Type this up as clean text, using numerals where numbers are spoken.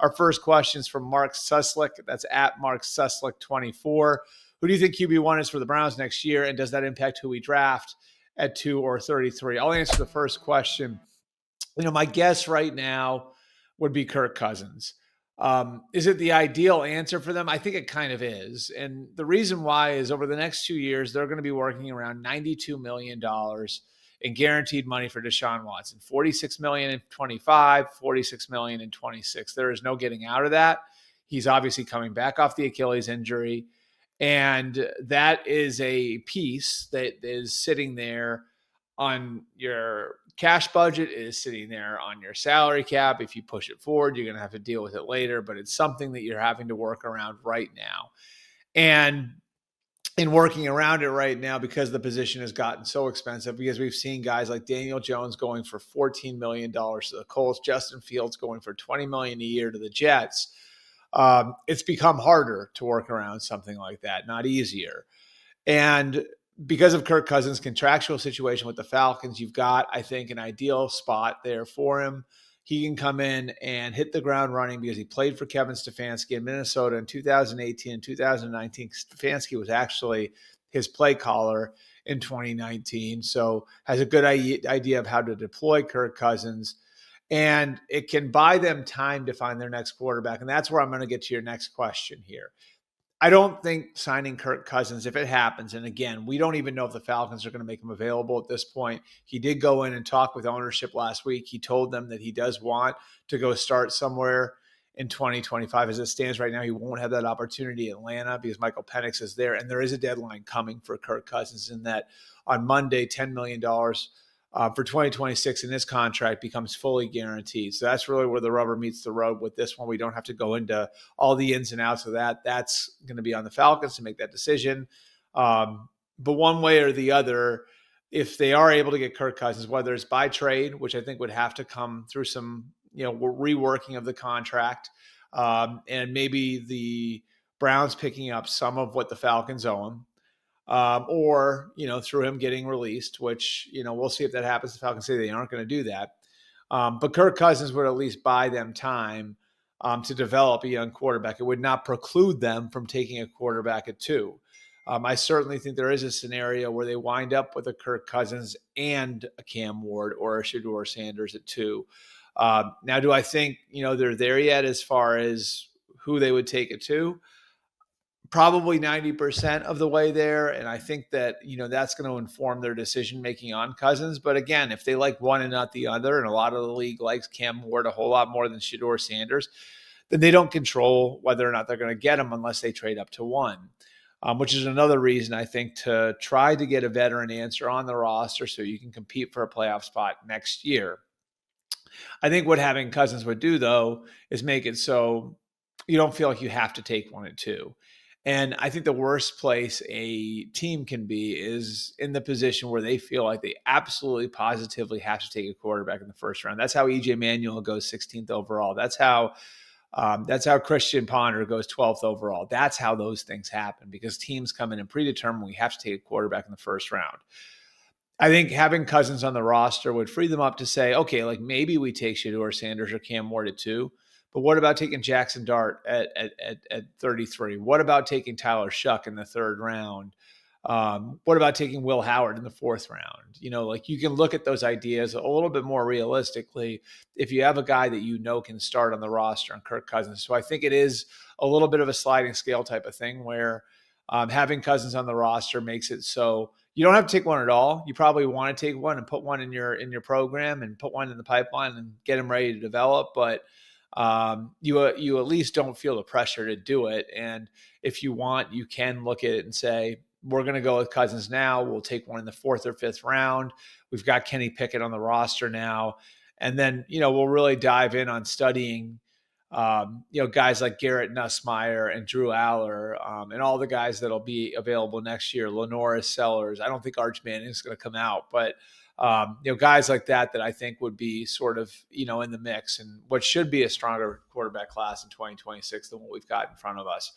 Our first question is from Mark Suslick. That's at Mark Suslick 24. Who do you think QB1 is for the Browns next year? And does that impact who we draft at 2 or 33? I'll answer the first question. My guess right now would be Kirk Cousins. Is it the ideal answer for them? I think it kind of is. And the reason why is over the next 2 years, they're going to be working around $92 million in guaranteed money for Deshaun Watson. $46 million in 25, $46 million in 26. There is no getting out of that. He's obviously coming back off the Achilles injury. And that is a piece that is sitting there on your cash budget, is sitting there on your salary cap. If you push it forward, you're going to have to deal with it later, but it's something that you're having to work around right now. And in working around it right now, because the position has gotten so expensive, because we've seen guys like Daniel Jones going for $14 million to the Colts, Justin Fields going for $20 million a year to the Jets, it's become harder to work around something like that, not easier. And because of Kirk Cousins' contractual situation with the Falcons, you've got, I think, an ideal spot there for him. He can come in and hit the ground running because he played for Kevin Stefanski in Minnesota in 2018 and 2019. Stefanski was actually his play caller in 2019, so has a good idea of how to deploy Kirk Cousins. And it can buy them time to find their next quarterback. And that's where I'm going to get to your next question here. I don't think signing Kirk Cousins, if it happens, and again, we don't even know if the Falcons are going to make him available at this point. He did go in and talk with ownership last week. He told them that he does want to go start somewhere in 2025. As it stands right now, he won't have that opportunity in Atlanta because Michael Penix is there. And there is a deadline coming for Kirk Cousins in that on Monday, $10 million for 2026 in his contract becomes fully guaranteed. So that's really where the rubber meets the road with this one. We don't have to go into all the ins and outs of that. That's going to be on the Falcons to make that decision. But one way or the other, if they are able to get Kirk Cousins, whether it's by trade, which I think would have to come through some, reworking of the contract, and maybe the Browns picking up some of what the Falcons owe him, or through him getting released, which, we'll see if that happens. The Falcons say they aren't going to do that. But Kirk Cousins would at least buy them time to develop a young quarterback. It would not preclude them from taking a quarterback at 2. I certainly think there is a scenario where they wind up with a Kirk Cousins and a Cam Ward or a Shedeur Sanders at 2. Now, do I think, they're there yet as far as who they would take at 2? Probably 90% of the way there. And I think that, that's going to inform their decision-making on Cousins. But again, if they like one and not the other, and a lot of the league likes Cam Ward a whole lot more than Shedeur Sanders, then they don't control whether or not they're going to get him unless they trade up to 1, which is another reason I think to try to get a veteran answer on the roster so you can compete for a playoff spot next year. I think what having Cousins would do, though, is make it so you don't feel like you have to take 1 and 2. And I think the worst place a team can be is in the position where they feel like they absolutely positively have to take a quarterback in the first round. That's how EJ Manuel goes 16th overall. That's how Christian Ponder goes 12th overall. That's how those things happen because teams come in and predetermine we have to take a quarterback in the first round. I think having Cousins on the roster would free them up to say, okay, like maybe we take Shedeur Sanders or Cam Ward at 2. But what about taking Jackson Dart at 33? What about taking Tyler Shuck in the 3rd round? What about taking Will Howard in the 4th round? You can look at those ideas a little bit more realistically if you have a guy that can start on the roster on Kirk Cousins. So I think it is a little bit of a sliding scale type of thing where having Cousins on the roster makes it so you don't have to take 1 at all. You probably want to take 1 and put 1 in your program and put 1 in the pipeline and get him ready to develop. But you at least don't feel the pressure to do it. And if you want, you can look at it and say, we're going to go with Cousins now. We'll take 1 in the 4th or 5th round. We've got Kenny Pickett on the roster now. And then, we'll really dive in on studying, guys like Garrett Nussmeier and Drew Aller, and all the guys that'll be available next year. Lenoris Sellers. I don't think Arch Manning is going to come out, but guys like that I think would be sort of, in the mix and what should be a stronger quarterback class in 2026 than what we've got in front of us.